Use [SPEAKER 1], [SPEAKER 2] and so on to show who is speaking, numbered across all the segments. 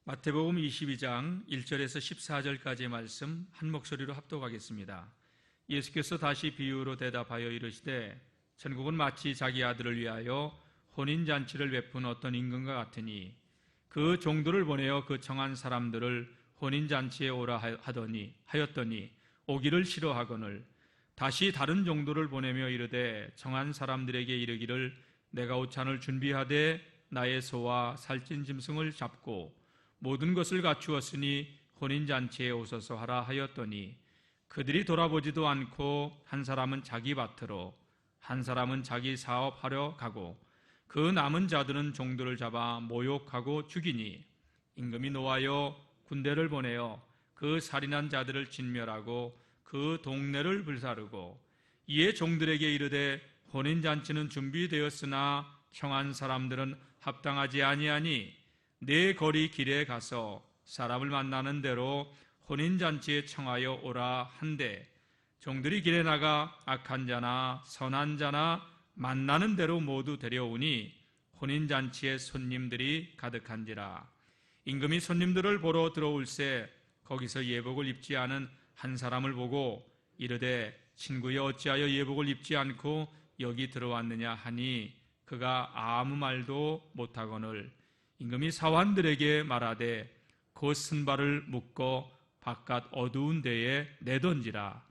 [SPEAKER 1] 마태복음 22장 1절에서 14절까지의 말씀 한 목소리로 합독하겠습니다. 예수께서 다시 비유로 대답하여 이르시되 천국은 마치 자기 아들을 위하여 혼인잔치를 베푼 어떤 임금과 같으니 그 종들을 보내어 그 청한 사람들을 혼인잔치에 오라 하였더니 오기를 싫어하거늘 다시 다른 종들을 보내며 이르되 청한 사람들에게 이르기를 내가 오찬을 준비하되 나의 소와 살찐 짐승을 잡고 모든 것을 갖추었으니 혼인잔치에 오소서 하라 하였더니 그들이 돌아보지도 않고 한 사람은 자기 밭으로 한 사람은 자기 사업하러 가고 그 남은 자들은 종들을 잡아 모욕하고 죽이니 임금이 노하여 군대를 보내어 그 살인한 자들을 진멸하고 그 동네를 불사르고 이에 종들에게 이르되 혼인잔치는 준비되었으나 청한 사람들은 합당하지 아니하니 내 거리 길에 가서 사람을 만나는 대로 혼인잔치에 청하여 오라 한데 종들이 길에 나가 악한 자나 선한 자나 만나는 대로 모두 데려오니 혼인잔치에 손님들이 가득한지라. 임금이 손님들을 보러 들어올새 거기서 예복을 입지 않은 한 사람을 보고 이르되 친구여 어찌하여 예복을 입지 않고 여기 들어왔느냐 하니 그가 아무 말도 못하거늘 임금이 사환들에게 말하되 그 신발을 묶어 바깥 어두운 데에 내던지라.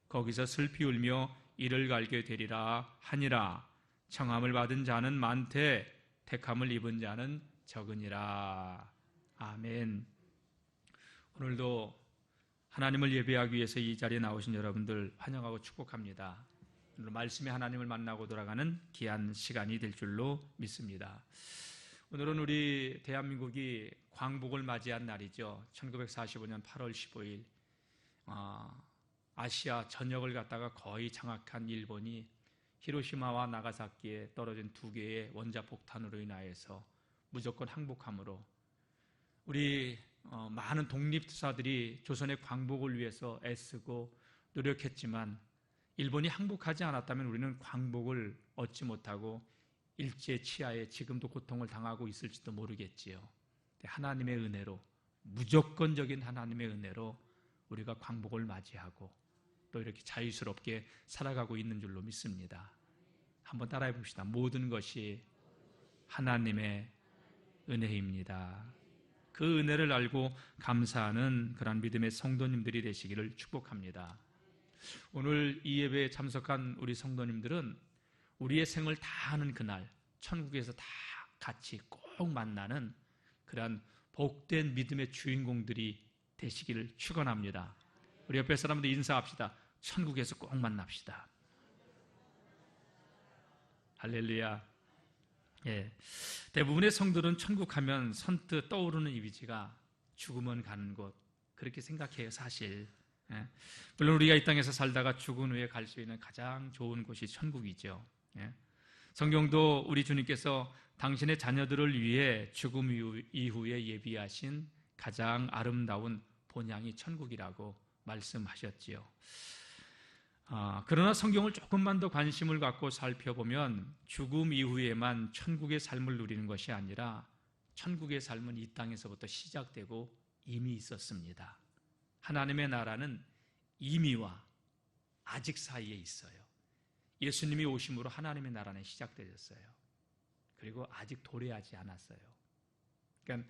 [SPEAKER 1] 거기서 슬피 울며 이를 갈게 되리라 하니라. 청함을 받은 자는 많되 택함을 입은 자는 적으니라. 아멘. 오늘도 하나님을 예배하기 위해서 이 자리에 나오신 여러분들 환영하고 축복합니다. 오늘 말씀의 하나님을 만나고 돌아가는 귀한 시간이 될 줄로 믿습니다. 오늘은 우리 대한민국이 광복을 맞이한 날이죠. 1945년 8월 15일 아시아 전역을 갖다가 거의 장악한 일본이 히로시마와 나가사키에 떨어진 두 개의 원자폭탄으로 인하여서 무조건 항복함으로 우리 많은 독립투사들이 조선의 광복을 위해서 애쓰고 노력했지만 일본이 항복하지 않았다면 우리는 광복을 얻지 못하고 일제치하에 지금도 고통을 당하고 있을지도 모르겠지요. 하나님의 은혜로, 무조건적인 하나님의 은혜로 우리가 광복을 맞이하고 또 이렇게 자유스럽게 살아가고 있는 줄로 믿습니다. 한번 따라해 봅시다. 모든 것이 하나님의 은혜입니다. 그 은혜를 알고 감사하는 그런 믿음의 성도님들이 되시기를 축복합니다. 오늘 이 예배에 참석한 우리 성도님들은 우리의 생을 다 하는 그날 천국에서 다 같이 꼭 만나는 그런 복된 믿음의 주인공들이 되시기를 축원합니다. 우리 옆에 사람들 인사합시다. 천국에서 꼭 만납시다. 할렐루야. 예. 대부분의 성들은 천국 하면 선뜻 떠오르는 이미지가 죽으면 가는 곳 그렇게 생각해요. 사실 예. 물론 우리가 이 땅에서 살다가 죽은 후에 갈 수 있는 가장 좋은 곳이 천국이죠. 예. 성경도 우리 주님께서 당신의 자녀들을 위해 죽음 이후에 예비하신 가장 아름다운 본향이 천국이라고 말씀하셨지요. 그러나 성경을 조금만 더 관심을 갖고 살펴보면 죽음 이후에만 천국의 삶을 누리는 것이 아니라 천국의 삶은 이 땅에서부터 시작되고 이미 있었습니다. 하나님의 나라는 이미와 아직 사이에 있어요. 예수님이 오심으로 하나님의 나라는 시작되었어요. 그리고 아직 도래하지 않았어요. 그러니까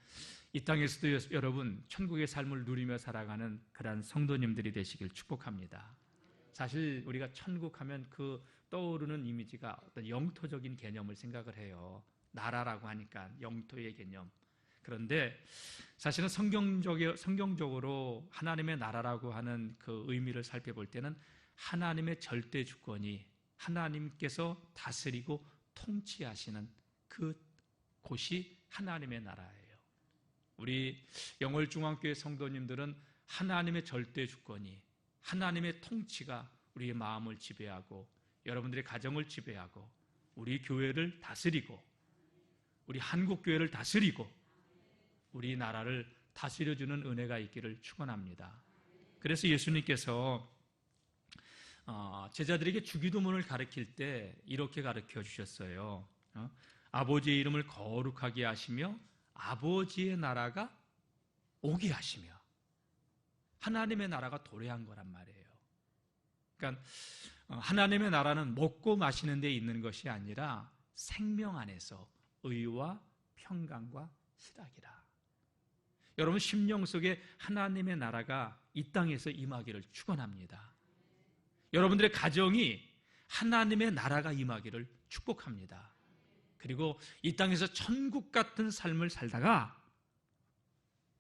[SPEAKER 1] 이 땅에서도 여러분 천국의 삶을 누리며 살아가는 그러한 성도님들이 되시길 축복합니다. 사실 우리가 천국 하면 그 떠오르는 이미지가 어떤 영토적인 개념을 생각을 해요. 나라라고 하니까 영토의 개념. 그런데 사실은 성경적으로 하나님의 나라라고 하는 그 의미를 살펴볼 때는 하나님의 절대 주권이 하나님께서 다스리고 통치하시는 그 곳이 하나님의 나라예요. 우리 영월중앙교회 성도님들은 하나님의 절대 주권이 하나님의 통치가 우리의 마음을 지배하고 여러분들의 가정을 지배하고 우리 교회를 다스리고 우리 한국교회를 다스리고 우리 나라를 다스려주는 은혜가 있기를 축원합니다. 그래서 예수님께서 제자들에게 주기도문을 가르칠 때 이렇게 가르쳐 주셨어요. 아버지의 이름을 거룩하게 하시며 아버지의 나라가 오게 하시며 하나님의 나라가 도래한 거란 말이에요. 그러니까 하나님의 나라는 먹고 마시는 데 있는 것이 아니라 생명 안에서 의와 평강과 희락이라. 여러분 심령 속에 하나님의 나라가 이 땅에서 임하기를 축원합니다. 여러분들의 가정이 하나님의 나라가 임하기를 축복합니다. 그리고 이 땅에서 천국 같은 삶을 살다가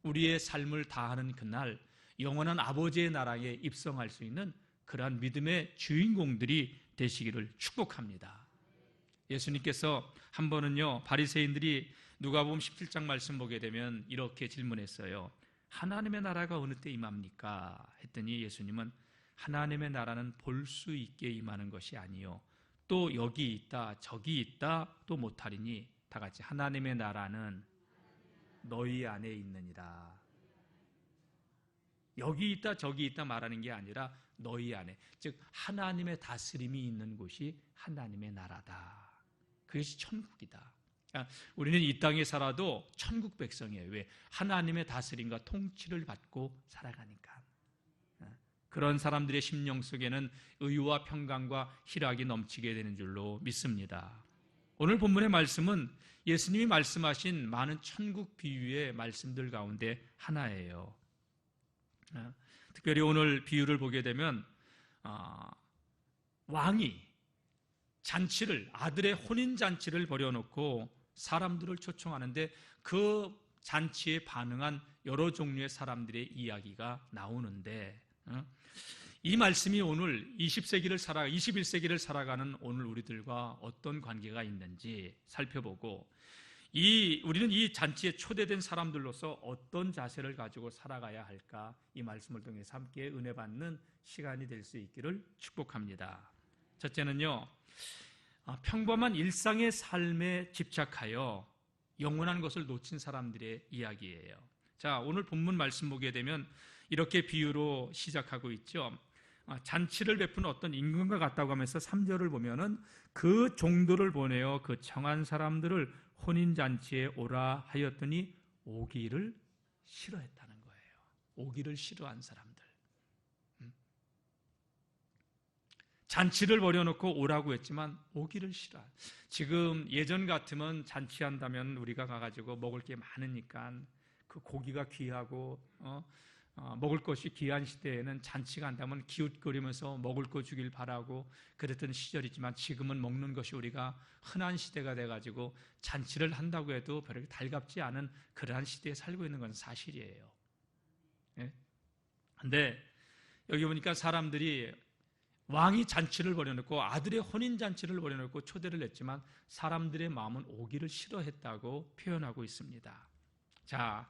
[SPEAKER 1] 우리의 삶을 다하는 그날 영원한 아버지의 나라에 입성할 수 있는 그러한 믿음의 주인공들이 되시기를 축복합니다. 예수님께서 한 번은요, 바리새인들이 누가복음 17장 말씀 보게 되면 이렇게 질문했어요. 하나님의 나라가 어느 때 임합니까? 했더니 예수님은 하나님의 나라는 볼 수 있게 임하는 것이 아니요 또 여기 있다 저기 있다 또 못하리니 다 같이 하나님의 나라는 너희 안에 있느니라. 여기 있다 저기 있다 말하는 게 아니라 너희 안에, 즉 하나님의 다스림이 있는 곳이 하나님의 나라다. 그것이 천국이다. 우리는 이 땅에 살아도 천국 백성이에요. 왜? 하나님의 다스림과 통치를 받고 살아가니까. 그런 사람들의 심령 속에는 의와 평강과 희락이 넘치게 되는 줄로 믿습니다. 오늘 본문의 말씀은 예수님이 말씀하신 많은 천국 비유의 말씀들 가운데 하나예요. 특별히 오늘 비유를 보게 되면 왕이 잔치를, 아들의 혼인잔치를 벌여놓고 사람들을 초청하는데 그 잔치에 반응한 여러 종류의 사람들의 이야기가 나오는데 이 말씀이 오늘 21세기를 살아가는 오늘 우리들과 어떤 관계가 있는지 살펴보고 우리는 이 잔치에 초대된 사람들로서 어떤 자세를 가지고 살아가야 할까, 이 말씀을 통해서 함께 은혜 받는 시간이 될 수 있기를 축복합니다. 첫째는요, 평범한 일상의 삶에 집착하여 영원한 것을 놓친 사람들의 이야기예요. 자, 오늘 본문 말씀 보게 되면 이렇게 비유로 시작하고 있죠. 잔치를 베푸는 어떤 임금과 같다고 하면서 3절을 보면은 그 종들을 보내어 그 청한 사람들을 혼인잔치에 오라 하였더니 오기를 싫어했다는 거예요. 오기를 싫어한 사람들. 잔치를 벌여놓고 오라고 했지만 오기를 싫어. 지금 예전 같으면 잔치한다면 우리가 가가지고 먹을 게 많으니까 그 고기가 귀하고 먹을 것이 귀한 시대에는 잔치가 한다면 기웃거리면서 먹을 거 주길 바라고 그랬던 시절이지만 지금은 먹는 것이 우리가 흔한 시대가 돼가지고 잔치를 한다고 해도 별로 달갑지 않은 그러한 시대에 살고 있는 건 사실이에요. 그런데 여기 보니까 사람들이 왕이 잔치를 벌여놓고 아들의 혼인잔치를 벌여놓고 초대를 했지만 사람들의 마음은 오기를 싫어했다고 표현하고 있습니다. 자,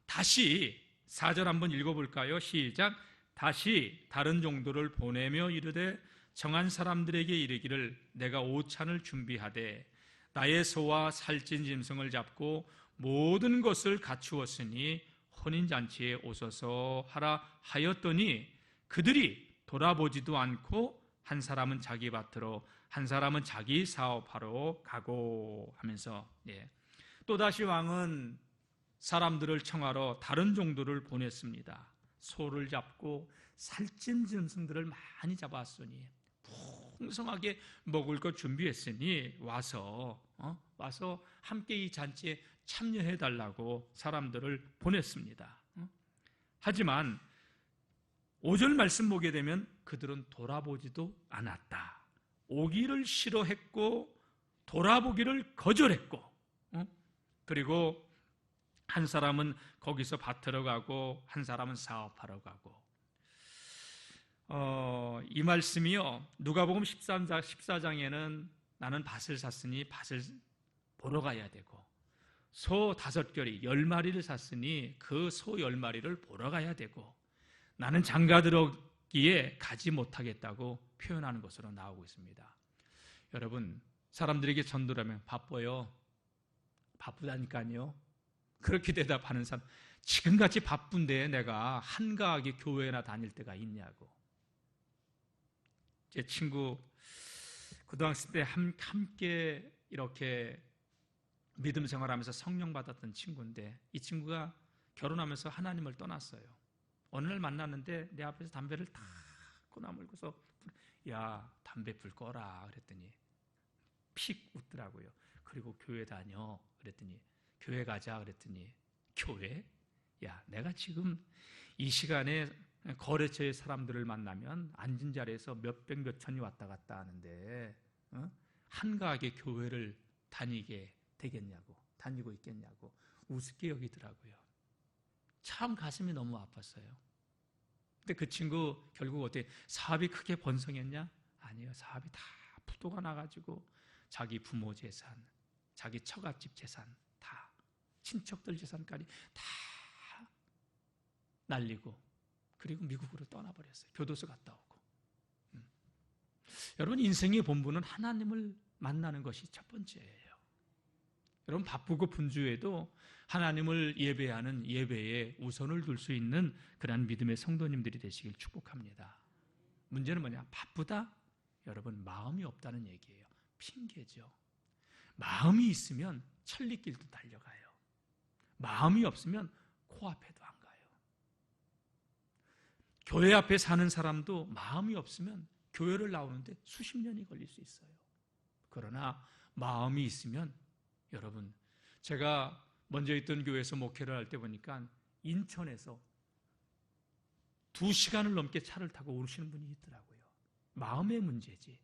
[SPEAKER 1] 다시 4절 한번 읽어볼까요? 시작. 다시 다른 종들을 보내며 이르되 정한 사람들에게 이르기를 내가 오찬을 준비하되 나의 소와 살찐 짐승을 잡고 모든 것을 갖추었으니 혼인잔치에 오소서 하라 하였더니 그들이 돌아보지도 않고 한 사람은 자기 밭으로 한 사람은 자기 사업하러 가고 하면서 또다시 왕은 사람들을 청하러 다른 종들을 보냈습니다. 소를 잡고 살찐 짐승들을 많이 잡았으니 풍성하게 먹을 것 준비했으니 와서 함께 이 잔치에 참여해달라고 사람들을 보냈습니다. 하지만 5절 말씀 보게 되면 그들은 돌아보지도 않았다. 오기를 싫어했고 돌아보기를 거절했고 그리고 한 사람은 거기서 밭으로 가고 한 사람은 사업하러 가고 이 말씀이요 누가복음 14장에는 나는 밭을 샀으니 밭을 보러 가야 되고 소 5결이 10마리를 샀으니 그 소 10마리를 보러 가야 되고 나는 장가들었기에 가지 못하겠다고 표현하는 것으로 나오고 있습니다. 여러분 사람들에게 전도를 하면 바빠요. 바쁘다니까요. 그렇게 대답하는 사람, 지금같이 바쁜데 내가 한가하게 교회나 다닐 때가 있냐고. 제 친구 고등학생 때 함께 이렇게 믿음 생활하면서 성령 받았던 친구인데 이 친구가 결혼하면서 하나님을 떠났어요. 어느 날 만났는데 내 앞에서 담배를 탁 꺼나물고서 야, 담배 불 꺼라 그랬더니 픽 웃더라고요. 그리고 교회 다녀 그랬더니 교회 가자 그랬더니 교회? 야, 내가 지금 이 시간에 거래처의 사람들을 만나면 앉은 자리에서 몇백 몇천이 왔다 갔다 하는데 한가하게 교회를 다니게 되겠냐고, 다니고 있겠냐고 우습게 여기더라고요. 참 가슴이 너무 아팠어요. 근데 그 친구 결국 어떻게 사업이 크게 번성했냐? 아니요. 사업이 다 부도가 나가지고 자기 부모 재산, 자기 처갓집 재산 다, 친척들 재산까지 다 날리고 그리고 미국으로 떠나버렸어요. 교도소 갔다 오고. 여러분, 인생의 본분은 하나님을 만나는 것이 첫 번째예요. 여러분, 바쁘고 분주해도 하나님을 예배하는 예배에 우선을 둘 수 있는 그러한 믿음의 성도님들이 되시길 축복합니다. 문제는 뭐냐? 바쁘다? 여러분, 마음이 없다는 얘기예요. 핑계죠. 마음이 있으면 천리길도 달려가요. 마음이 없으면 코앞에도 안 가요. 교회 앞에 사는 사람도 마음이 없으면 교회를 나오는데 수십 년이 걸릴 수 있어요. 그러나 마음이 있으면, 여러분, 제가 먼저 있던 교회에서 목회를 할 때 보니까 인천에서 2시간을 넘게 차를 타고 오시는 분이 있더라고요. 마음의 문제지.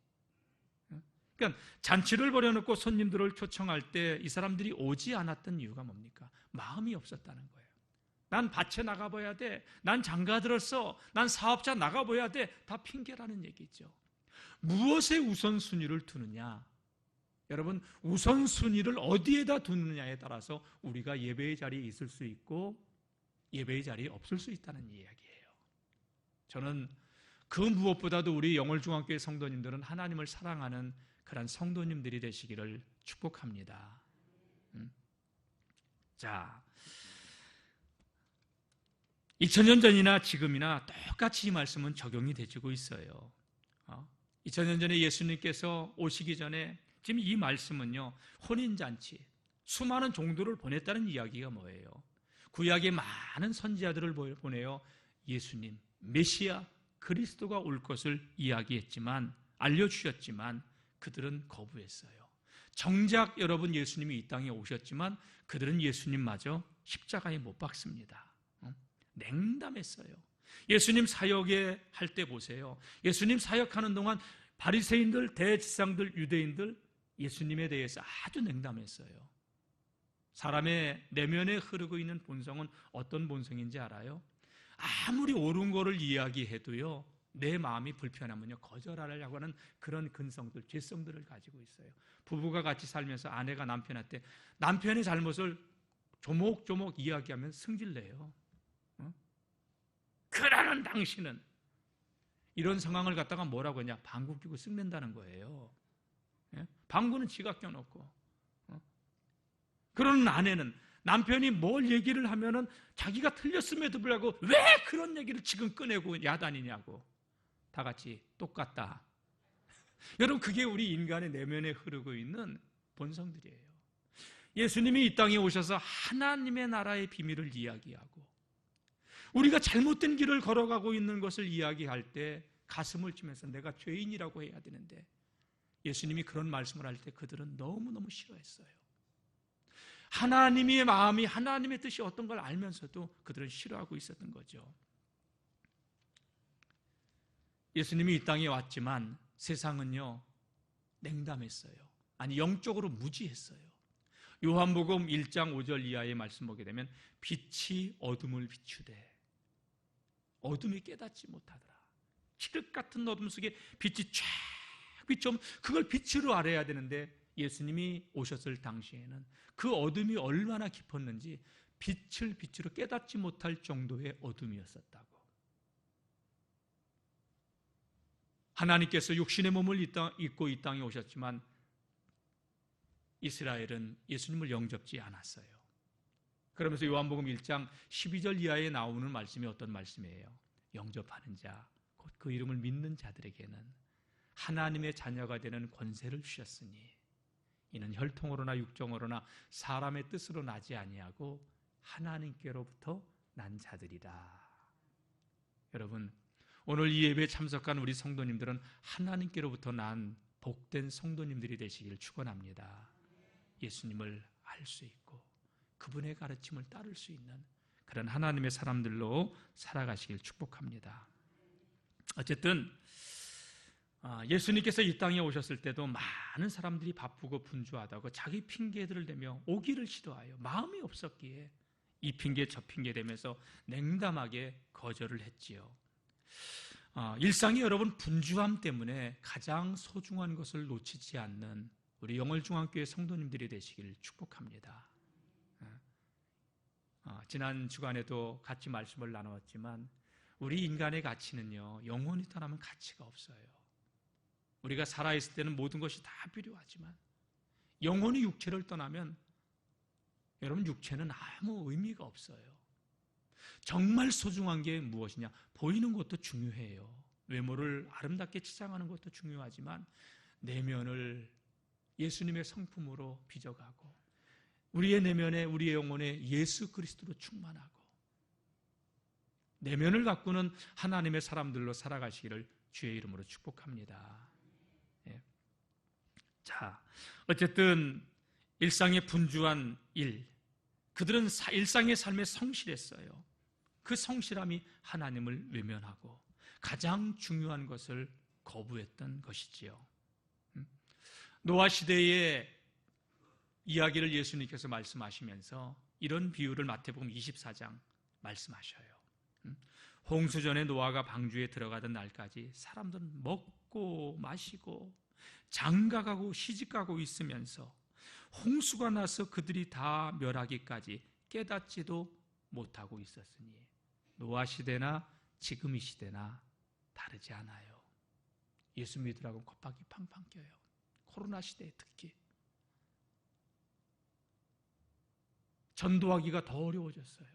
[SPEAKER 1] 그러니까 잔치를 벌여놓고 손님들을 초청할 때 이 사람들이 오지 않았던 이유가 뭡니까? 마음이 없었다는 거예요. 난 밭에 나가봐야 돼. 난 장가 들었어. 난 사업자 나가봐야 돼. 다 핑계라는 얘기죠. 무엇에 우선순위를 두느냐? 여러분, 우선순위를 어디에다 두느냐에 따라서 우리가 예배의 자리에 있을 수 있고 예배의 자리에 없을 수 있다는 이야기예요. 저는 그 무엇보다도 우리 영월중앙교회 성도님들은 하나님을 사랑하는 그런 성도님들이 되시기를 축복합니다. 자, 2000년 전이나 지금이나 똑같이 이 말씀은 적용이 되고 있어요. 2000년 전에 예수님께서 오시기 전에 지금 이 말씀은요, 혼인잔치, 수많은 종들을 보냈다는 이야기가 뭐예요? 구약의 많은 선지자들을 보내요. 예수님, 메시아, 그리스도가 올 것을 이야기했지만, 알려주셨지만 그들은 거부했어요. 정작 여러분, 예수님이 이 땅에 오셨지만 그들은 예수님마저 십자가에 못 박습니다. 냉담했어요. 예수님 사역에 할 때 보세요. 예수님 사역하는 동안 바리새인들, 대지상들, 유대인들 예수님에 대해서 아주 냉담했어요. 사람의 내면에 흐르고 있는 본성은 어떤 본성인지 알아요? 아무리 옳은 거를 이야기해도요, 내 마음이 불편하면요 거절하려고 하는 그런 근성들, 죄성들을 가지고 있어요. 부부가 같이 살면서 아내가 남편한테 남편의 잘못을 조목조목 이야기하면 승질내요. 그러는 당신은, 이런 상황을 갖다가 뭐라고 하냐? 방구 끼고 쓱낸다는 거예요. 방구는 지가 껴놓고. 그러는 아내는 남편이 뭘 얘기를 하면은 자기가 틀렸음에도 불구하고 왜 그런 얘기를 지금 꺼내고 야단이냐고. 다 같이 똑같다. 여러분, 그게 우리 인간의 내면에 흐르고 있는 본성들이에요. 예수님이 이 땅에 오셔서 하나님의 나라의 비밀을 이야기하고 우리가 잘못된 길을 걸어가고 있는 것을 이야기할 때 가슴을 치면서 내가 죄인이라고 해야 되는데, 예수님이 그런 말씀을 할 때 그들은 너무너무 싫어했어요. 하나님의 마음이, 하나님의 뜻이 어떤 걸 알면서도 그들은 싫어하고 있었던 거죠. 예수님이 이 땅에 왔지만 세상은요 냉담했어요. 아니, 영적으로 무지했어요. 요한복음 1장 5절 이하의 말씀 보게 되면 빛이 어둠을 비추되 어둠이 깨닫지 못하더라. 칠흑 같은 어둠 속에 빛이 쫙 비춰, 그걸 빛으로 알아야 되는데 예수님이 오셨을 당시에는 그 어둠이 얼마나 깊었는지 빛을 빛으로 깨닫지 못할 정도의 어둠이었었다고. 하나님께서 육신의 몸을 입고 이 땅에 오셨지만 이스라엘은 예수님을 영접지 않았어요. 그러면서 요한복음 1장 12절 이하에 나오는 말씀이 어떤 말씀이에요? 영접하는 자, 곧 그 이름을 믿는 자들에게는 하나님의 자녀가 되는 권세를 주셨으니 이는 혈통으로나 육정으로나 사람의 뜻으로 나지 아니하고 하나님께로부터 난 자들이라. 여러분, 오늘 이 예배에 참석한 우리 성도님들은 하나님께로부터 난 복된 성도님들이 되시길 축원합니다. 예수님을 알 수 있고 그분의 가르침을 따를 수 있는 그런 하나님의 사람들로 살아가시길 축복합니다. 어쨌든 예수님께서 이 땅에 오셨을 때도 많은 사람들이 바쁘고 분주하다고 자기 핑계들을 대며 오기를 시도하여 마음이 없었기에 이 핑계 저 핑계 대면서 냉담하게 거절을 했지요. 일상의 여러분 분주함 때문에 가장 소중한 것을 놓치지 않는 우리 영월중앙교회 성도님들이 되시길 축복합니다. 지난 주간에도 같이 말씀을 나누었지만 우리 인간의 가치는요, 영혼이 떠나면 가치가 없어요. 우리가 살아있을 때는 모든 것이 다 필요하지만 영혼이 육체를 떠나면 여러분 육체는 아무 의미가 없어요. 정말 소중한 게 무엇이냐? 보이는 것도 중요해요. 외모를 아름답게 치장하는 것도 중요하지만 내면을 예수님의 성품으로 빚어가고 우리의 내면에 우리의 영혼에 예수 그리스도로 충만하고 내면을 가꾸는 하나님의 사람들로 살아가시기를 주의 이름으로 축복합니다. 예. 자, 어쨌든 일상의 분주한 일, 그들은 일상의 삶에 성실했어요. 그 성실함이 하나님을 외면하고 가장 중요한 것을 거부했던 것이지요. 노아 시대의 이야기를 예수님께서 말씀하시면서 이런 비유를 마태복음 24장 말씀하셔요. 홍수전에 노아가 방주에 들어가던 날까지 사람들은 먹고 마시고 장가가고 시집가고 있으면서 홍수가 나서 그들이 다 멸하기까지 깨닫지도 못하고 있었으니 노아 시대나 지금 이 시대나 다르지 않아요. 예수 믿으라고 kop박이 팡팡 껴요. 코로나 시대에 특히 전도하기가 더 어려워졌어요.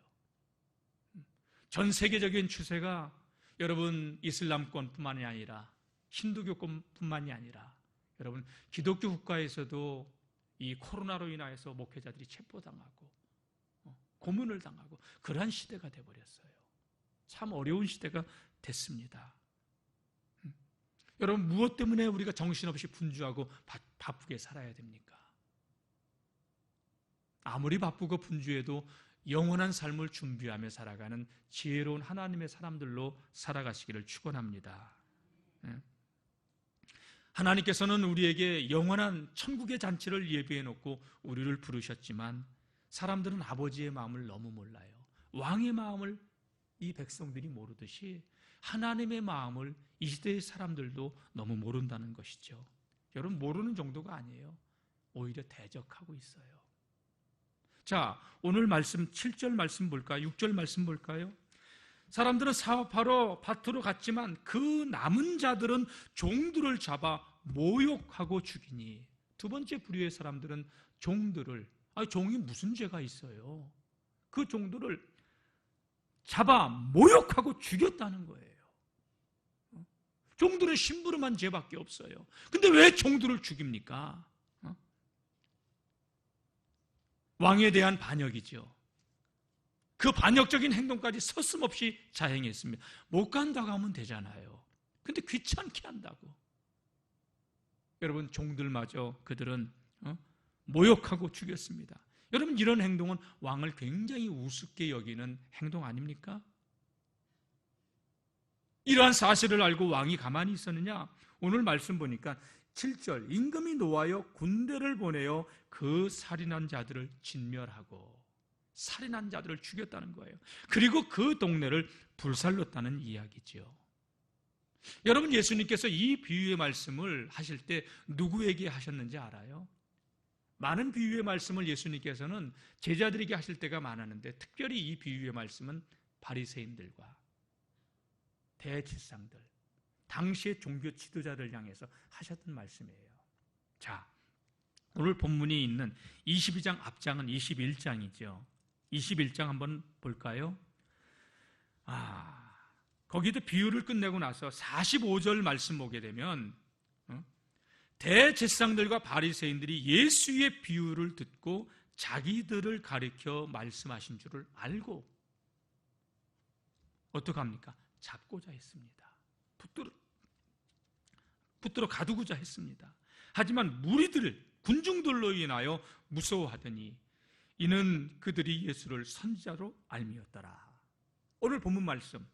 [SPEAKER 1] 전 세계적인 추세가 여러분 이슬람권뿐만이 아니라 힌두교권뿐만이 아니라 여러분 기독교 국가에서도 이 코로나로 인하여서 목회자들이 체포당하고 고문을 당하고 그러한 시대가 되어버렸어요. 참 어려운 시대가 됐습니다. 여러분 무엇 때문에 우리가 정신없이 분주하고 바쁘게 살아야 됩니까? 아무리 바쁘고 분주해도 영원한 삶을 준비하며 살아가는 지혜로운 하나님의 사람들로 살아가시기를 축원합니다. 하나님께서는 우리에게 영원한 천국의 잔치를 예비해 놓고 우리를 부르셨지만 사람들은 아버지의 마음을 너무 몰라요. 왕의 마음을 이 백성들이 모르듯이 하나님의 마음을 이 시대의 사람들도 너무 모른다는 것이죠. 여러분 모르는 정도가 아니에요. 오히려 대적하고 있어요. 자, 오늘 말씀 7절 말씀 볼까요? 6절 말씀 볼까요? 사람들은 사업하러 밭으로 갔지만 그 남은 자들은 종들을 잡아 모욕하고 죽이니. 두 번째 부류의 사람들은 종들을, 종이 무슨 죄가 있어요? 그 종들을 잡아 모욕하고 죽였다는 거예요. 종들은 심부름한 죄밖에 없어요. 근데 왜 종들을 죽입니까? 왕에 대한 반역이죠. 그 반역적인 행동까지 서슴없이 자행했습니다. 못 간다고 하면 되잖아요. 근데 귀찮게 한다고. 여러분 종들마저 그들은 모욕하고 죽였습니다. 여러분 이런 행동은 왕을 굉장히 우습게 여기는 행동 아닙니까? 이러한 사실을 알고 왕이 가만히 있었느냐? 오늘 말씀 보니까 7절 임금이 노하여 군대를 보내어 그 살인한 자들을 진멸하고 살인한 자들을 죽였다는 거예요. 그리고 그 동네를 불살랐다는 이야기죠. 여러분 예수님께서 이 비유의 말씀을 하실 때 누구에게 하셨는지 알아요? 많은 비유의 말씀을 예수님께서는 제자들에게 하실 때가 많았는데 특별히 이 비유의 말씀은 바리새인들과 대제사장들, 당시의 종교 지도자를 향해서 하셨던 말씀이에요. 자, 오늘 본문이 있는 22장 앞장은 21장이죠. 21장 한번 볼까요? 거기도 비유를 끝내고 나서 45절 말씀 보게 되면 대제사장들과 바리새인들이 예수의 비유를 듣고 자기들을 가리켜 말씀하신 줄을 알고 어떡합니까? 잡고자 했습니다. 붙들어 가두고자 했습니다. 하지만 무리들, 군중들로 인하여 무서워하더니 이는 그들이 예수를 선지자로 알미었더라. 오늘 본문 말씀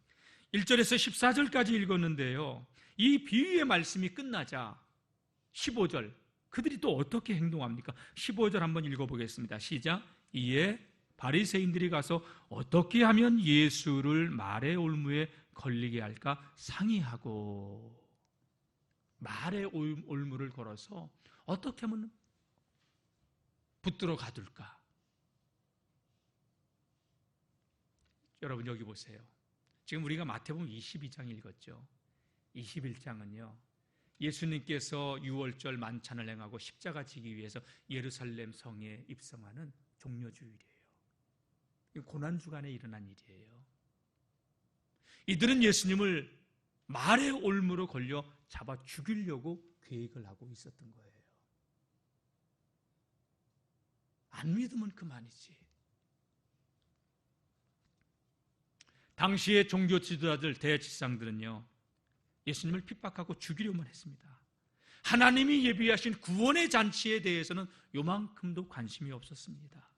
[SPEAKER 1] 1절에서 14절까지 읽었는데요, 이 비유의 말씀이 끝나자 15절, 그들이 또 어떻게 행동합니까? 15절 한번 읽어보겠습니다. 시작. 이에 바리새인들이 가서 어떻게 하면 예수를 말의 올무에 걸리게 할까 상의하고, 말의 올무를 걸어서 어떻게 하면 붙들어 가둘까? 여러분 여기 보세요. 지금 우리가 마태복음 22장 읽었죠. 21장은요, 예수님께서 유월절 만찬을 행하고 십자가 지기 위해서 예루살렘 성에 입성하는 종려주일이에요. 고난주간에 일어난 일이에요. 이들은 예수님을 말의 올무로 걸려 잡아 죽이려고 계획을 하고 있었던 거예요. 안 믿으면 그만이지. 당시의 종교 지도자들, 대지상들은요, 예수님을 핍박하고 죽이려만 했습니다. 하나님이 예비하신 구원의 잔치에 대해서는 요만큼도 관심이 없었습니다.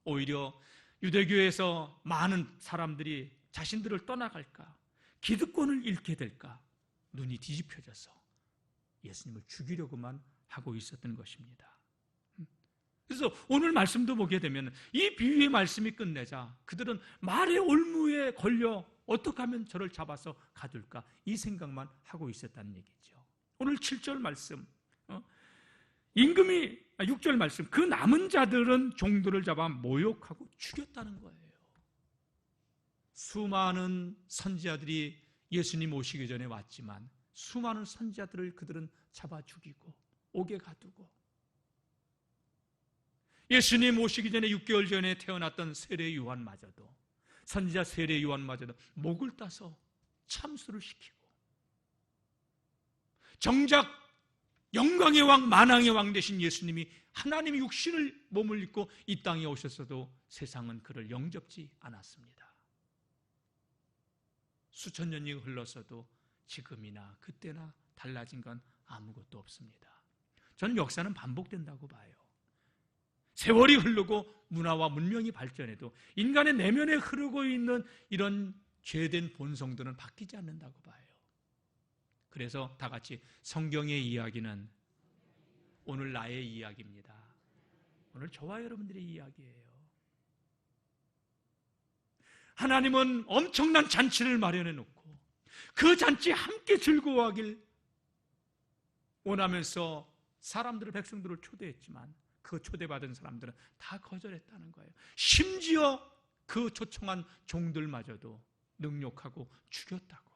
[SPEAKER 1] 오히려 유대교에서 많은 사람들이 자신들을 떠나갈까, 기득권을 잃게 될까 눈이 뒤집혀져서 예수님을 죽이려고만 하고 있었던 것입니다. 그래서 오늘 말씀도 보게 되면 이 비유의 말씀이 끝내자 그들은 말의 올무에 걸려 어떻게 하면 저를 잡아서 가둘까, 이 생각만 하고 있었다는 얘기죠. 오늘 7절 말씀, 임금이 6절 말씀, 그 남은 자들은 종들을 잡아 모욕하고 죽였다는 거예요. 수많은 선지자들이 예수님 오시기 전에 왔지만 수많은 선지자들을 그들은 잡아 죽이고 옥에 가두고, 예수님 오시기 전에 6개월 전에 태어났던 세례 요한마저도, 선지자 세례 요한마저도 목을 따서 참수를 시키고, 정작 영광의 왕, 만왕의 왕 되신 예수님이 하나님의 육신을 몸을 입고 이 땅에 오셨어도 세상은 그를 영접지 않았습니다. 수천 년이 흘러서도 지금이나 그때나 달라진 건 아무것도 없습니다. 저는 역사는 반복된다고 봐요. 세월이 흐르고 문화와 문명이 발전해도 인간의 내면에 흐르고 있는 이런 죄된 본성들은 바뀌지 않는다고 봐요. 그래서 다 같이 성경의 이야기는 오늘 나의 이야기입니다. 오늘 저와 여러분들의 이야기예요. 하나님은 엄청난 잔치를 마련해 놓고 그 잔치에 함께 즐거워하길 원하면서 사람들을, 백성들을 초대했지만 그 초대받은 사람들은 다 거절했다는 거예요. 심지어 그 초청한 종들마저도 능욕하고 죽였다고.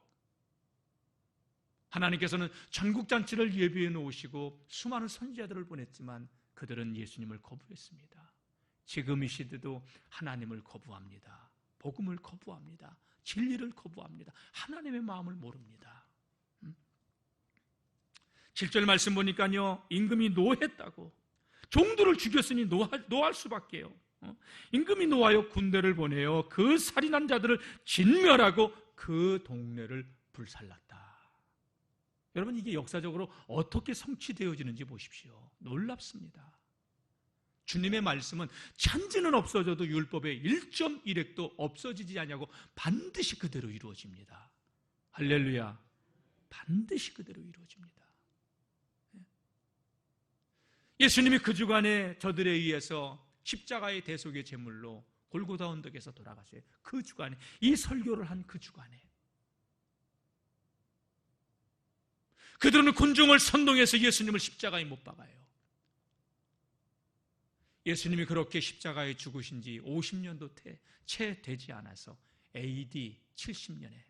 [SPEAKER 1] 하나님께서는 전국잔치를 예비해 놓으시고 수많은 선지자들을 보냈지만 그들은 예수님을 거부했습니다. 지금 이 시대도 하나님을 거부합니다. 복음을 거부합니다. 진리를 거부합니다. 하나님의 마음을 모릅니다. 7절 말씀 보니까요, 임금이 노했다고. 종들을 죽였으니 노할 수밖에요. 임금이 노하여 군대를 보내어 그 살인한 자들을 진멸하고 그 동네를 불살랐다. 여러분, 이게 역사적으로 어떻게 성취되어지는지 보십시오. 놀랍습니다. 주님의 말씀은 천지는 없어져도 율법의 1.1획도 없어지지 않냐고 반드시 그대로 이루어집니다. 할렐루야. 반드시 그대로 이루어집니다. 예수님이 그 주간에 저들에 의해서 십자가의 대속의 제물로 골고다 언덕에서 돌아가셔요. 그 주간에, 이 설교를 한 그 주간에 그들은 군중을 선동해서 예수님을 십자가에 못 박아요. 예수님이 그렇게 십자가에 죽으신 지 50년도 채 되지 않아서 AD 70년에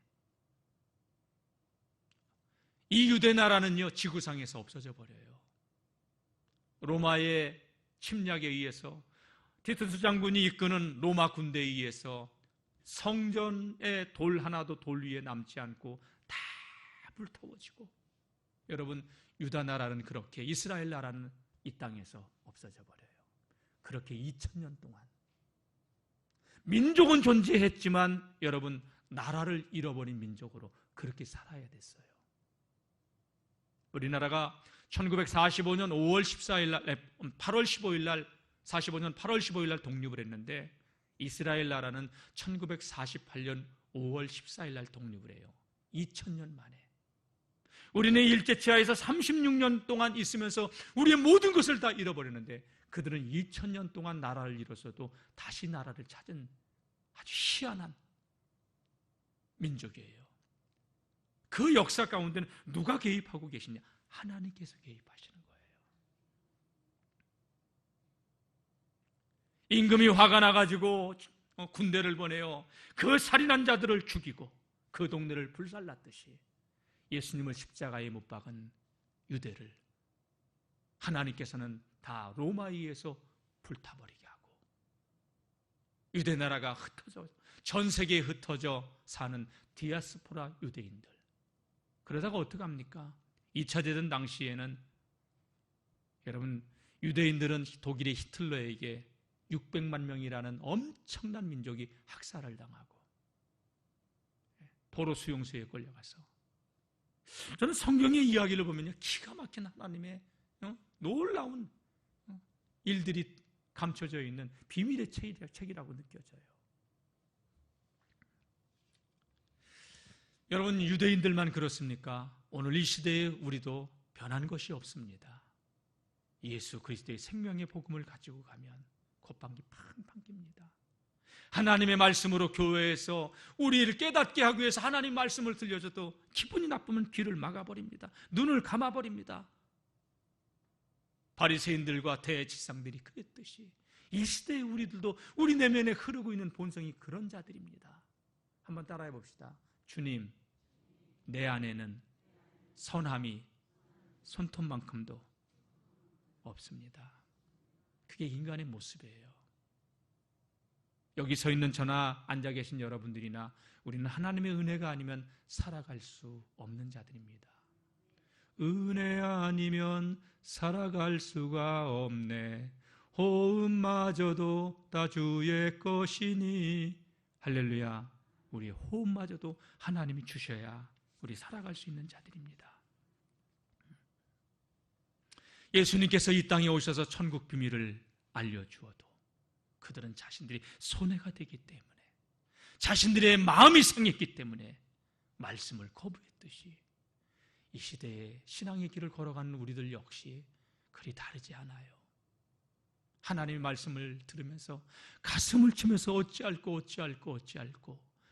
[SPEAKER 1] 이 유대 나라는요, 지구상에서 없어져 버려요. 로마의 침략에 의해서 티투스 장군이 이끄는 로마 군대에 의해서 성전의 돌 하나도 돌 위에 남지 않고 다 불태워지고, 여러분, 유다 나라는 그렇게, 이스라엘 나라는 이 땅에서 없어져 버려요. 그렇게 2000년 동안 민족은 존재했지만 여러분, 나라를 잃어버린 민족으로 그렇게 살아야 됐어요. 우리나라가 1945년 5월 14일 날, 8월 15일 날, 45년 8월 15일 날 독립을 했는데 이스라엘 나라는 1948년 5월 14일 날 독립을 해요. 2000년 만에. 우리는 일제치하에서 36년 동안 있으면서 우리의 모든 것을 다 잃어버렸는데 그들은 2000년 동안 나라를 잃었어도 다시 나라를 찾은 아주 희한한 민족이에요. 그 역사 가운데는 누가 개입하고 계시냐? 하나님께서 개입하시는 거예요. 임금이 화가 나가지고 군대를 보내요. 그 살인한 자들을 죽이고 그 동네를 불살랐듯이 예수님을 십자가에 못 박은 유대를 하나님께서는 다 로마에 의해서 불타버리게 하고 유대 나라가 흩어져 전 세계에 흩어져 사는 디아스포라 유대인들, 그러다가 어떡합니까? 2차 대전 당시에는 여러분, 유대인들은 독일의 히틀러에게 600만 명이라는 엄청난 민족이 학살을 당하고 포로 수용소에 걸려가서, 저는 성경의 이야기를 보면요, 기가 막힌 하나님의 놀라운 일들이 감춰져 있는 비밀의 책이라고 느껴져요. 여러분, 유대인들만 그렇습니까? 오늘 이 시대에 우리도 변한 것이 없습니다. 예수 그리스도의 생명의 복음을 가지고 가면 콧방귀 팡팡 낍니다. 하나님의 말씀으로 교회에서 우리를 깨닫게 하기 위해서 하나님 말씀을 들려줘도 기분이 나쁘면 귀를 막아버립니다. 눈을 감아버립니다. 바리새인들과 대지상들이 그랬듯이 이 시대에 우리들도 우리 내면에 흐르고 있는 본성이 그런 자들입니다. 한번 따라해 봅시다. 주님, 내 안에는 선함이 손톱만큼도 없습니다. 그게 인간의 모습이에요. 여기 서 있는 저나 앉아 계신 여러분들이나 우리는 하나님의 은혜가 아니면 살아갈 수 없는 자들입니다. 은혜 아니면 살아갈 수가 없네. 호흡마저도 다 주의 것이니. 할렐루야. 우리 호흡마저도 하나님이 주셔야 우리 살아갈 수 있는 자들입니다. 예수님께서 이 땅에 오셔서 천국 비밀을 알려주어도 그들은 자신들이 손해가 되기 때문에, 자신들의 마음이 상했기 때문에 말씀을 거부했듯이 이 시대에 신앙의 길을 걸어가는 우리들 역시 그리 다르지 않아요. 하나님의 말씀을 들으면서 가슴을 치면서 어찌할꼬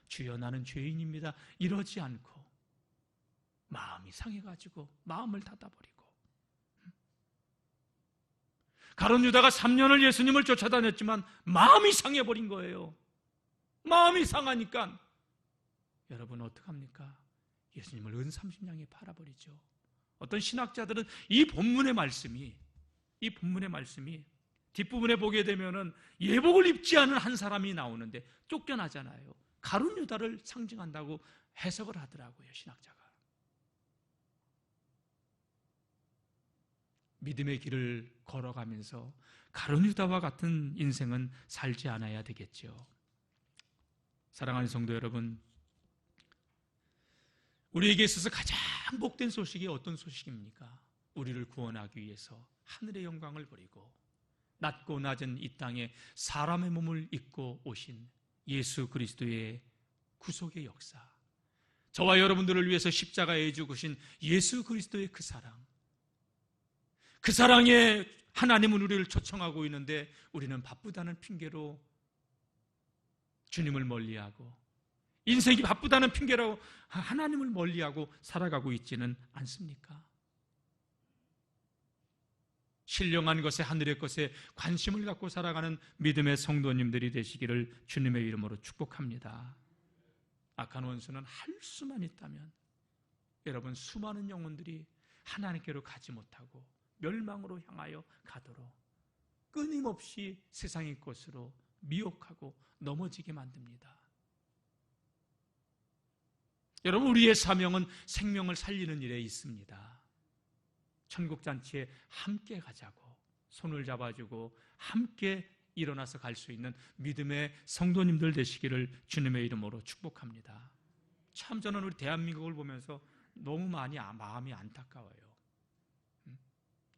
[SPEAKER 1] 주여 나는 죄인입니다 이러지 않고 마음이 상해가지고 마음을 닫아버리고, 가룟 유다가 3년을 예수님을 쫓아다녔지만 마음이 상해버린 거예요. 마음이 상하니까 여러분 어떡합니까? 예수님을 은삼십냥에 팔아버리죠. 어떤 신학자들은 이 본문의 말씀이 뒷부분에 보게 되면은 예복을 입지 않은 한 사람이 나오는데 쫓겨나잖아요. 가룟 유다를 상징한다고 해석을 하더라고요, 신학자가. 믿음의 길을 걸어가면서 가룟 유다와 같은 인생은 살지 않아야 되겠죠. 사랑하는 성도 여러분, 우리에게 있어서 가장 복된 소식이 어떤 소식입니까? 우리를 구원하기 위해서 하늘의 영광을 버리고 낮고 낮은 이 땅에 사람의 몸을 입고 오신 예수 그리스도의 구속의 역사, 저와 여러분들을 위해서 십자가에 죽으신 예수 그리스도의 그 사랑, 그 사랑에 하나님은 우리를 초청하고 있는데 우리는 바쁘다는 핑계로 주님을 멀리하고, 인생이 바쁘다는 핑계로 하나님을 멀리하고 살아가고 있지는 않습니까? 신령한 것에, 하늘의 것에 관심을 갖고 살아가는 믿음의 성도님들이 되시기를 주님의 이름으로 축복합니다. 악한 원수는 할 수만 있다면 여러분, 수많은 영혼들이 하나님께로 가지 못하고 멸망으로 향하여 가도록 끊임없이 세상의 것으로 미혹하고 넘어지게 만듭니다. 여러분, 우리의 사명은 생명을 살리는 일에 있습니다. 천국잔치에 함께 가자고 손을 잡아주고 함께 일어나서 갈 수 있는 믿음의 성도님들 되시기를 주님의 이름으로 축복합니다. 참 저는 우리 대한민국을 보면서 너무 많이 마음이 안타까워요.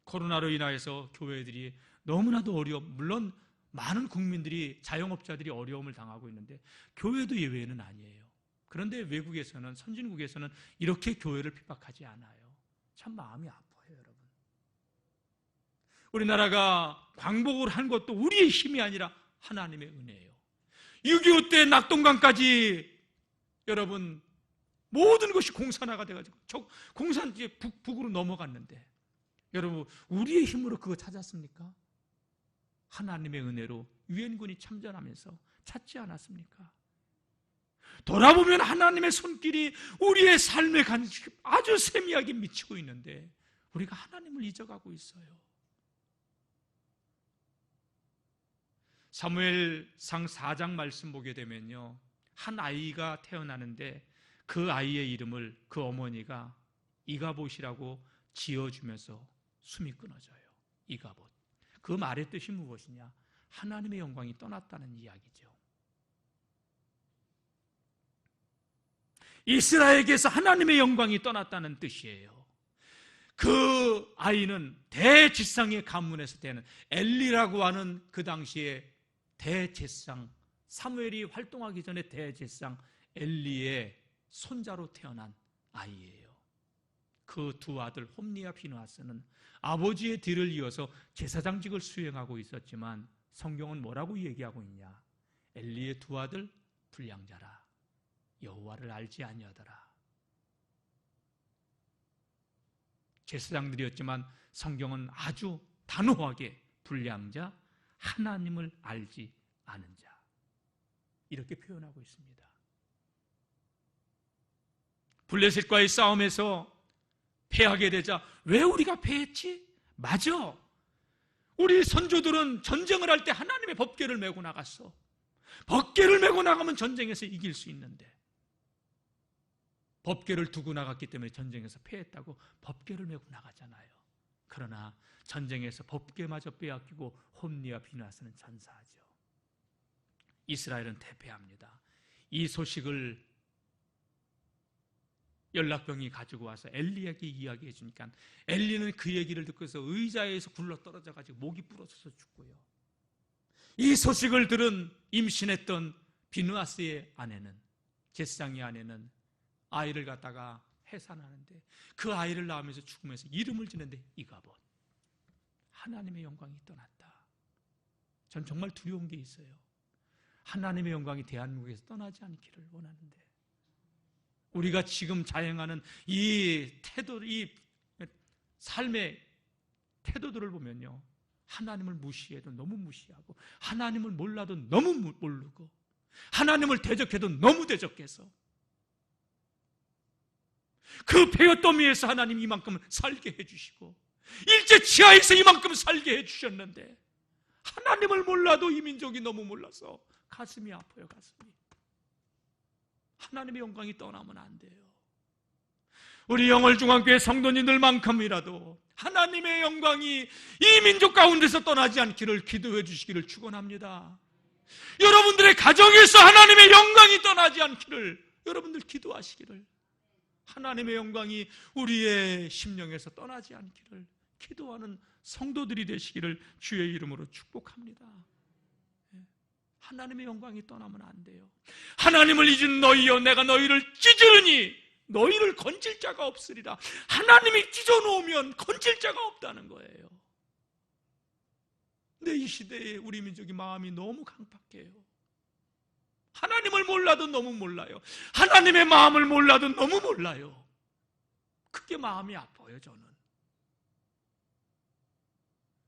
[SPEAKER 1] 코로나로 인하여서 교회들이 너무나도 물론 많은 국민들이, 자영업자들이 어려움을 당하고 있는데 교회도 예외는 아니에요. 그런데 외국에서는, 선진국에서는 이렇게 교회를 핍박하지 않아요. 참 마음이 아파요, 여러분. 우리나라가 광복을 한 것도 우리의 힘이 아니라 하나님의 은혜예요. 6.25 때 낙동강까지 여러분 모든 것이 공산화가 돼가지고 공산 이제 북으로 넘어갔는데 여러분 우리의 힘으로 그거 찾았습니까? 하나님의 은혜로 유엔군이 참전하면서 찾지 않았습니까? 돌아보면 하나님의 손길이 우리의 삶에 아주 세미하게 미치고 있는데 우리가 하나님을 잊어가고 있어요. 사무엘상 4장 말씀 보게 되면요, 한 아이가 태어나는데 그 아이의 이름을 그 어머니가 이가봇이라고 지어주면서 숨이 끊어져요. 이가봇. 그 말의 뜻이 무엇이냐? 하나님의 영광이 떠났다는 이야기죠. 이스라엘에게서 하나님의 영광이 떠났다는 뜻이에요. 그 아이는 대제사장의 가문에서 되는 엘리라고 하는 그 당시에 대제사장, 사무엘이 활동하기 전에 대제사장 엘리의 손자로 태어난 아이예요. 그 두 아들 홈니와 비느하스는 아버지의 뒤를 이어서 제사장직을 수행하고 있었지만 성경은 뭐라고 얘기하고 있냐? 엘리의 두 아들 불량자라, 여호와를 알지 아니하더라. 제사장들이었지만 성경은 아주 단호하게 불량자, 하나님을 알지 않은 자, 이렇게 표현하고 있습니다. 블레셋과의 싸움에서 패하게 되자 왜 우리가 패했지? 맞아. 우리 선조들은 전쟁을 할 때 하나님의 법궤를 메고 나갔어. 법궤를 메고 나가면 전쟁에서 이길 수 있는데 법궤를 두고 나갔기 때문에 전쟁에서 패했다고 법궤를 메고 나가잖아요. 그러나 전쟁에서 법궤마저 빼앗기고 홈니와 비느하스는 전사하죠. 이스라엘은 대패합니다. 이 소식을 연락병이 가지고 와서 엘리에게 이야기해 주니까 엘리는 그 얘기를 듣고서 의자에서 굴러 떨어져 가지고 목이 부러져서 죽고요. 이 소식을 들은 임신했던 비느하스의 아내는, 제사장의 아내는 아이를 갖다가 해산하는데 그 아이를 낳으면서 죽으면서 이름을 지는데 이가봇, 하나님의 영광이 떠났다. 전 정말 두려운 게 있어요. 하나님의 영광이 대한민국에서 떠나지 않기를 원하는데 우리가 지금 자행하는 이 태도, 이 삶의 태도들을 보면요, 하나님을 무시해도 너무 무시하고 하나님을 몰라도 너무 모르고 하나님을 대적해도 너무 대적해서 그 베어더미에서 하나님 이만큼 살게 해주시고 일제 치하에서 이만큼 살게 해주셨는데 하나님을 몰라도 이 민족이 너무 몰라서 가슴이 아파요. 가슴이. 하나님의 영광이 떠나면 안 돼요. 우리 영월중앙교회 성도님들만큼이라도 하나님의 영광이 이 민족 가운데서 떠나지 않기를 기도해 주시기를 축원합니다. 여러분들의 가정에서 하나님의 영광이 떠나지 않기를 여러분들 기도하시기를, 하나님의 영광이 우리의 심령에서 떠나지 않기를 기도하는 성도들이 되시기를 주의 이름으로 축복합니다. 하나님의 영광이 떠나면 안 돼요. 하나님을 잊은 너희여, 내가 너희를 찢으니 너희를 건질 자가 없으리라. 하나님이 찢어놓으면 건질 자가 없다는 거예요. 근데 이 시대에 우리 민족이 마음이 너무 강팍해요. 하나님을 몰라도 너무 몰라요. 하나님의 마음을 몰라도 너무 몰라요. 그게 마음이 아파요. 저는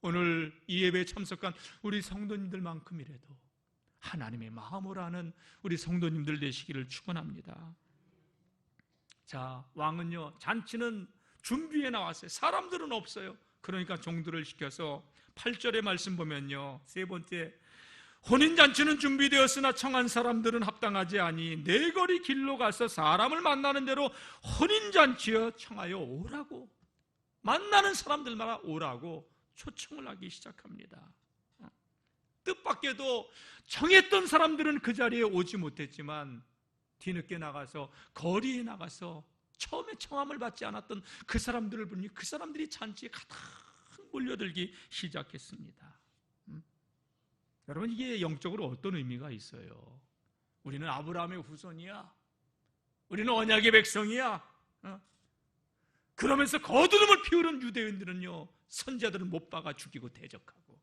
[SPEAKER 1] 오늘 이 예배에 참석한 우리 성도님들만큼이라도 하나님의 마음을 아는 우리 성도님들 되시기를 축원합니다. 자, 왕은요, 잔치는 준비해 나왔어요. 사람들은 없어요. 그러니까 종들을 시켜서 8절의 말씀 보면요, 세 번째, 혼인잔치는 준비되었으나 청한 사람들은 합당하지 아니 네 거리 길로 가서 사람을 만나는 대로 혼인잔치여 청하여 오라고, 만나는 사람들마다 오라고 초청을 하기 시작합니다. 뜻밖에도 정했던 사람들은 그 자리에 오지 못했지만 뒤늦게 나가서, 거리에 나가서 처음에 청함을 받지 않았던 그 사람들을 보니 그 사람들이 잔치에 가득 몰려들기 시작했습니다. 여러분, 이게 영적으로 어떤 의미가 있어요? 우리는 아브라함의 후손이야, 우리는 언약의 백성이야, 그러면서 거두름을 피우는 유대인들은요, 선자들을 못 박아 죽이고 대적하고.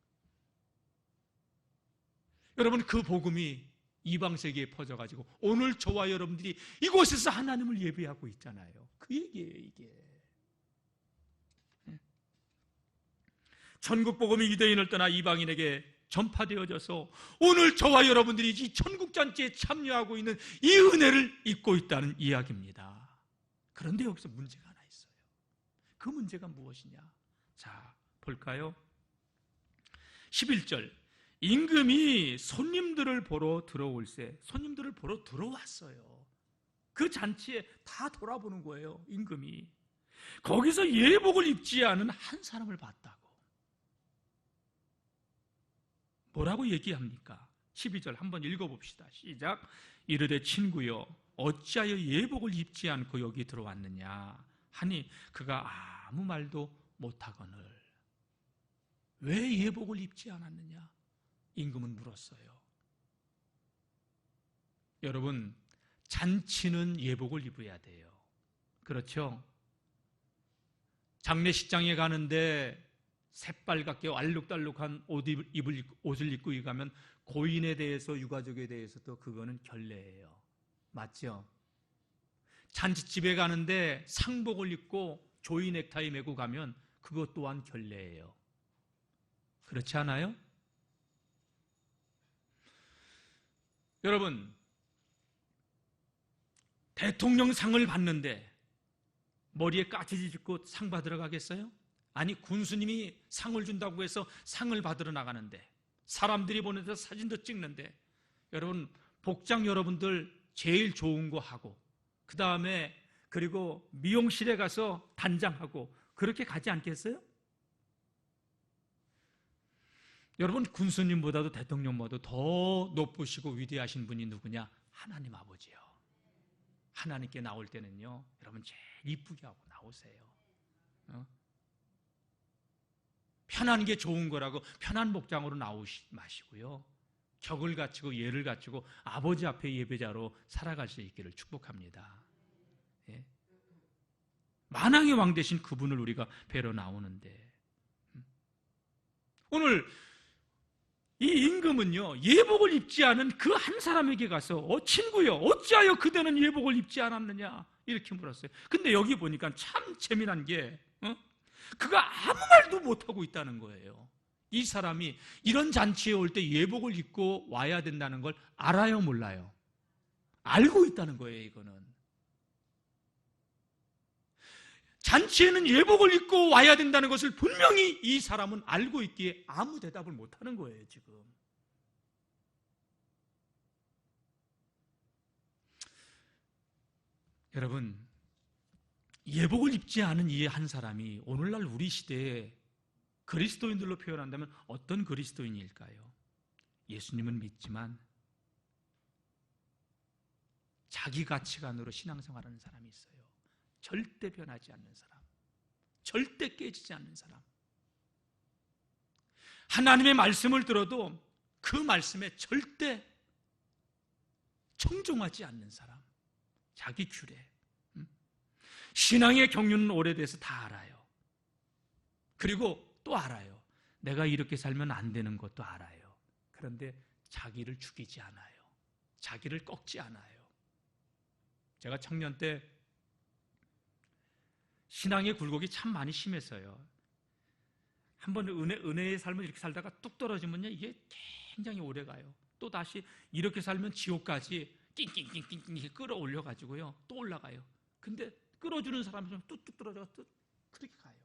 [SPEAKER 1] 여러분, 그 복음이 이방 세계에 퍼져가지고 오늘 저와 여러분들이 이곳에서 하나님을 예배하고 있잖아요. 그 얘기예요, 이게. 천국 복음이 유대인을 떠나 이방인에게 전파되어져서 오늘 저와 여러분들이 이 천국 잔치에 참여하고 있는 이 은혜를 입고 있다는 이야기입니다. 그런데 여기서 문제가 하나 있어요. 그 문제가 무엇이냐? 자, 볼까요? 11절. 임금이 손님들을 보러 들어올세. 손님들을 보러 들어왔어요. 그 잔치에 다 돌아보는 거예요, 임금이. 거기서 예복을 입지 않은 한 사람을 봤다고. 뭐라고 얘기합니까? 12절 한번 읽어봅시다. 시작. 이르되 친구여, 어찌하여 예복을 입지 않고 여기 들어왔느냐 하니 그가 아무 말도 못하거늘. 왜 예복을 입지 않았느냐? 임금은 물었어요. 여러분, 잔치는 예복을 입어야 돼요. 그렇죠? 장례식장에 가는데 새빨갛게 알록달록한 옷을 입고 가면 고인에 대해서, 유가족에 대해서도 그거는 결례예요. 맞죠? 잔치집에 가는데 상복을 입고 조이 넥타이 메고 가면 그것 또한 결례예요. 그렇지 않아요? 여러분, 대통령상을 받는데 머리에 까치지 짚고 상 받으러 가겠어요? 아니, 군수님이 상을 준다고 해서 상을 받으러 나가는데, 사람들이 보내서 사진도 찍는데, 여러분, 복장 여러분들 제일 좋은 거 하고, 그 다음에 그리고 미용실에 가서 단장하고 그렇게 가지 않겠어요? 여러분, 군수님보다도 대통령보다도 더 높으시고 위대하신 분이 누구냐? 하나님 아버지요. 하나님께 나올 때는요, 여러분 제일 이쁘게 하고 나오세요. 편한 게 좋은 거라고 편한 복장으로 나오지 마시고요, 격을 갖추고 예를 갖추고 아버지 앞에 예배자로 살아갈 수 있기를 축복합니다. 예? 만왕의 왕 되신 그분을 우리가 뵈러 나오는데, 오늘 이 임금은요, 예복을 입지 않은 그 한 사람에게 가서 친구여, 어찌하여 그대는 예복을 입지 않았느냐 이렇게 물었어요. 근데 여기 보니까 참 재미난 게 그가 아무 말도 못하고 있다는 거예요. 이 사람이 이런 잔치에 올 때 예복을 입고 와야 된다는 걸 알아요, 몰라요? 알고 있다는 거예요. 이거는 잔치에는 예복을 입고 와야 된다는 것을 분명히 이 사람은 알고 있기에 아무 대답을 못하는 거예요, 지금. 여러분, 예복을 입지 않은 이 한 사람이 오늘날 우리 시대에 그리스도인들로 표현한다면 어떤 그리스도인일까요? 예수님은 믿지만 자기 가치관으로 신앙생활하는 사람이 있어요. 절대 변하지 않는 사람, 절대 깨지지 않는 사람, 하나님의 말씀을 들어도 그 말씀에 절대 청종하지 않는 사람, 자기 규례. 신앙의 경륜은 오래돼서 다 알아요. 그리고 또 알아요. 내가 이렇게 살면 안 되는 것도 알아요. 그런데 자기를 죽이지 않아요. 자기를 꺾지 않아요. 제가 청년 때 신앙의 굴곡이 참 많이 심했어요. 한번 은혜의 삶을 이렇게 살다가 뚝 떨어지면요, 이게 굉장히 오래 가요. 또 다시 이렇게 살면 지옥까지 낑낑낑낑 끌어올려가지고요, 또 올라가요. 근데 끌어주는 사람이 좀 뚝뚝 떨어져서 또 그렇게 가요.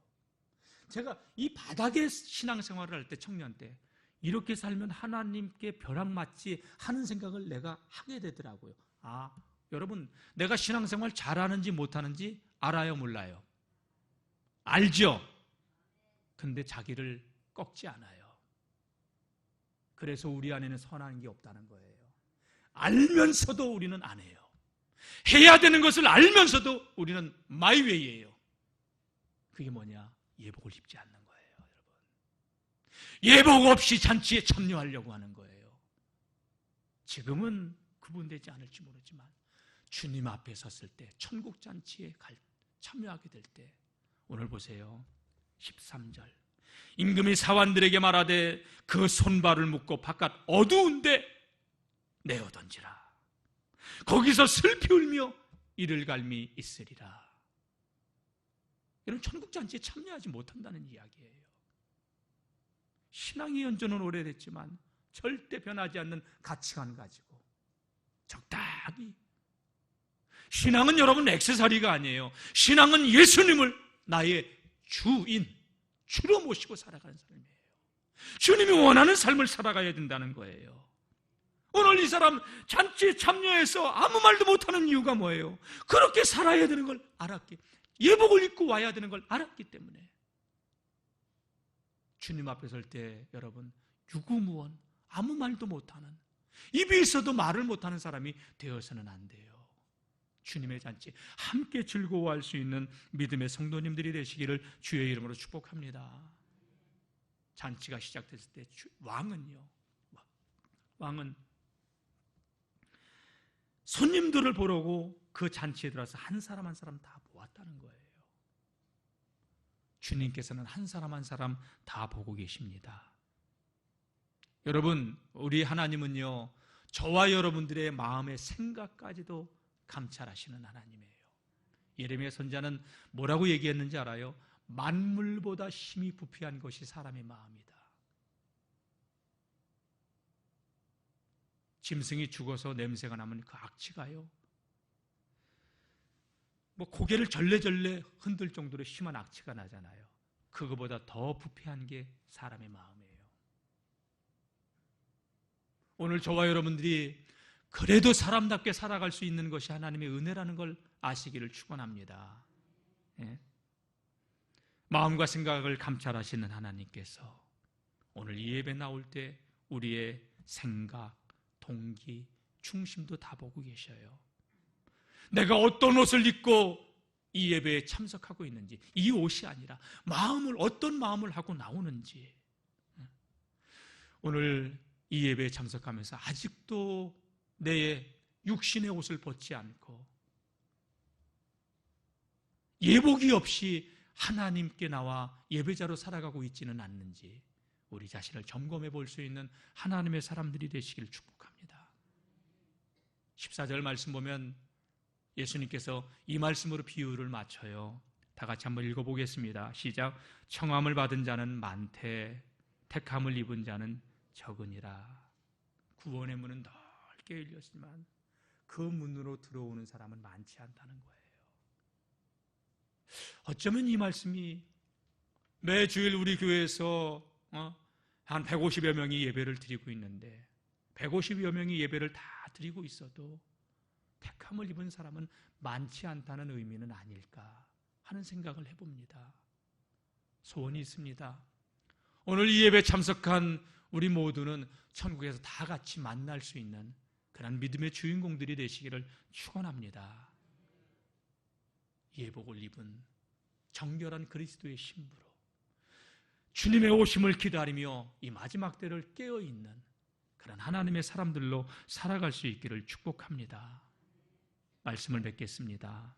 [SPEAKER 1] 제가 이 바닥에 신앙생활을 할 때, 청년 때 이렇게 살면 하나님께 벼락 맞지 하는 생각을 내가 하게 되더라고요. 아, 여러분, 내가 신앙생활 잘하는지 못하는지 알아요, 몰라요? 알죠? 근데 자기를 꺾지 않아요. 그래서 우리 안에는 선한 게 없다는 거예요. 알면서도 우리는 안 해요. 해야 되는 것을 알면서도 우리는 마이웨이예요. 그게 뭐냐? 예복을 입지 않는 거예요, 여러분. 예복 없이 잔치에 참여하려고 하는 거예요. 지금은 구분되지 않을지 모르지만 주님 앞에 섰을 때, 천국 잔치에 참여하게 될 때, 오늘 보세요. 13절. 임금이 사환들에게 말하되 그 손발을 묶고 바깥 어두운데 내어 던지라. 거기서 슬피 울며 이를 갈미 있으리라. 이런 천국 잔치에 참여하지 못한다는 이야기예요. 신앙의 연조는 오래됐지만 절대 변하지 않는 가치관 가지고 적당히. 신앙은 여러분 액세서리가 아니에요. 신앙은 예수님을 나의 주인, 주로 모시고 살아가는 삶이에요. 주님이 원하는 삶을 살아가야 된다는 거예요. 오늘 이 사람 잔치에 참여해서 아무 말도 못하는 이유가 뭐예요? 그렇게 살아야 되는 걸 알았기, 예복을 입고 와야 되는 걸 알았기 때문에. 주님 앞에 설 때 여러분 유구무원, 아무 말도 못하는, 입이 있어도 말을 못하는 사람이 되어서는 안 돼요. 주님의 잔치 함께 즐거워할 수 있는 믿음의 성도님들이 되시기를 주의 이름으로 축복합니다. 잔치가 시작됐을 때 왕은 손님들을 보려고 그 잔치에 들어와서 한 사람 한 사람 다 보았다는 거예요. 주님께서는 한 사람 한 사람 다 보고 계십니다. 여러분, 우리 하나님은요, 저와 여러분들의 마음의 생각까지도 감찰하시는 하나님이에요. 예레미야 선지자는 뭐라고 얘기했는지 알아요? 만물보다 힘이 부패한 것이 사람의 마음이다. 짐승이 죽어서 냄새가 나면 그 악취가요, 고개를 절레절레 흔들 정도로 심한 악취가 나잖아요. 그거보다 더 부패한 게 사람의 마음이에요. 오늘 저와 여러분들이 그래도 사람답게 살아갈 수 있는 것이 하나님의 은혜라는 걸 아시기를 축원합니다. 예? 마음과 생각을 감찰하시는 하나님께서 오늘 이 예배 나올 때 우리의 생각, 동기, 중심도 다 보고 계셔요. 내가 어떤 옷을 입고 이 예배에 참석하고 있는지, 이 옷이 아니라 어떤 마음을 하고 나오는지. 오늘 이 예배에 참석하면서 아직도 내 육신의 옷을 벗지 않고 예복이 없이 하나님께 나와 예배자로 살아가고 있지는 않는지 우리 자신을 점검해 볼 수 있는 하나님의 사람들이 되시기를 축복합니다. 14절 말씀 보면 예수님께서 이 말씀으로 비유를 맞춰요. 다 같이 한번 읽어보겠습니다. 시작. 청함을 받은 자는 많되 택함을 입은 자는 적으니라. 구원의 문은 넓게 열렸지만 그 문으로 들어오는 사람은 많지 않다는 거예요. 어쩌면 이 말씀이 매주일 우리 교회에서 한 150여 명이 예배를 드리고 있는데 150여 명이 예배를 다 드리고 있어도 택함을 입은 사람은 많지 않다는 의미는 아닐까 하는 생각을 해봅니다. 소원이 있습니다. 오늘 이 예배에 참석한 우리 모두는 천국에서 다 같이 만날 수 있는 그런 믿음의 주인공들이 되시기를 축원합니다. 예복을 입은 정결한 그리스도의 신부로 주님의 오심을 기다리며 이 마지막 때를 깨어있는 그런 하나님의 사람들로 살아갈 수 있기를 축복합니다. 말씀을 맺겠습니다.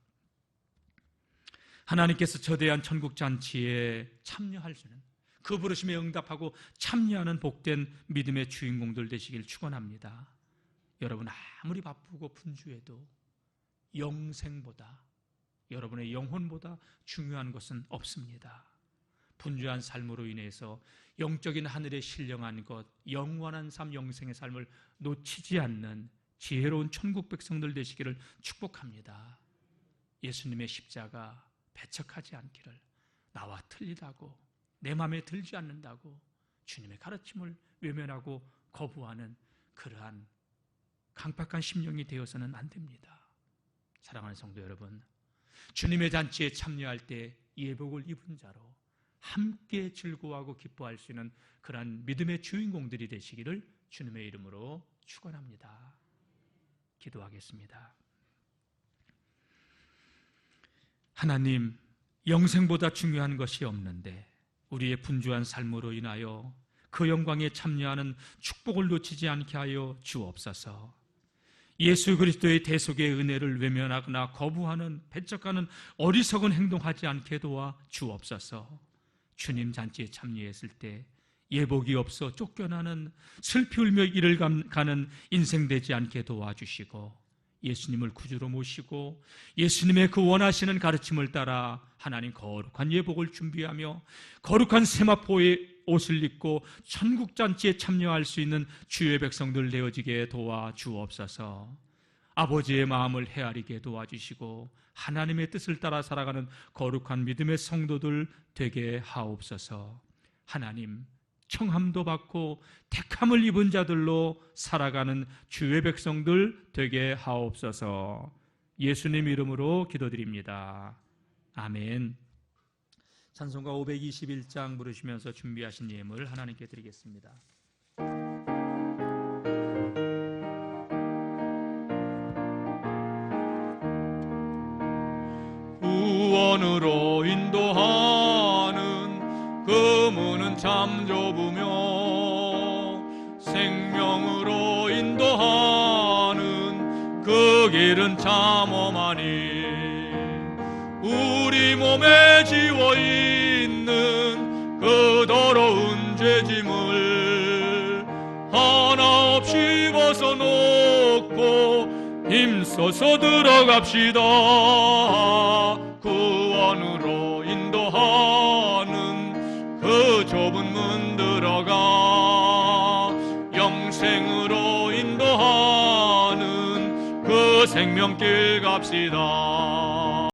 [SPEAKER 1] 하나님께서 저대한 천국잔치에 참여할 수 있는, 그 부르심에 응답하고 참여하는 복된 믿음의 주인공들 되시길 축원합니다. 여러분 아무리 바쁘고 분주해도 영생보다, 여러분의 영혼보다 중요한 것은 없습니다. 분주한 삶으로 인해서 영적인 하늘에 신령한 것, 영원한 삶, 영생의 삶을 놓치지 않는 지혜로운 천국 백성들 되시기를 축복합니다. 예수님의 십자가 배척하지 않기를, 나와 틀리다고, 내 마음에 들지 않는다고 주님의 가르침을 외면하고 거부하는 그러한 강팍한 심령이 되어서는 안 됩니다. 사랑하는 성도 여러분, 주님의 잔치에 참여할 때 예복을 입은 자로 함께 즐거워하고 기뻐할 수 있는 그러한 믿음의 주인공들이 되시기를 주님의 이름으로 축원합니다. 기도하겠습니다. 하나님, 영생보다 중요한 것이 없는데 우리의 분주한 삶으로 인하여 그 영광에 참여하는 축복을 놓치지 않게 하여 주옵소서. 예수 그리스도의 대속의 은혜를 외면하거나 거부하는 배척하는 어리석은 행동하지 않게 도와 주옵소서. 주님 잔치에 참여했을 때 예복이 없어 쫓겨나는 슬피 울며 이를 가는 인생 되지 않게 도와주시고, 예수님을 구주로 모시고 예수님의 그 원하시는 가르침을 따라 하나님 거룩한 예복을 준비하며 거룩한 세마포의 옷을 입고 천국잔치에 참여할 수 있는 주의 백성들 되어지게 도와주옵소서. 아버지의 마음을 헤아리게 도와주시고 하나님의 뜻을 따라 살아가는 거룩한 믿음의 성도들 되게 하옵소서. 하나님, 청함도 받고 택함을 입은 자들로 살아가는 주의 백성들 되게 하옵소서. 예수님 이름으로 기도드립니다. 아멘. 찬송가 521장 부르시면서 준비하신 예물 하나님께 드리겠습니다. 구원으로 인도하는 그 문은 참 좁으며 생명으로 인도하는 그 길은 참 험하니 우리 몸에 지워있는 그 더러운 죄짐을 하나 없이 벗어놓고 힘써서 들어갑시다. 구원으로 인도하는 그 좁은 문 들어가 영생으로 인도하는 그 생명길 갑시다.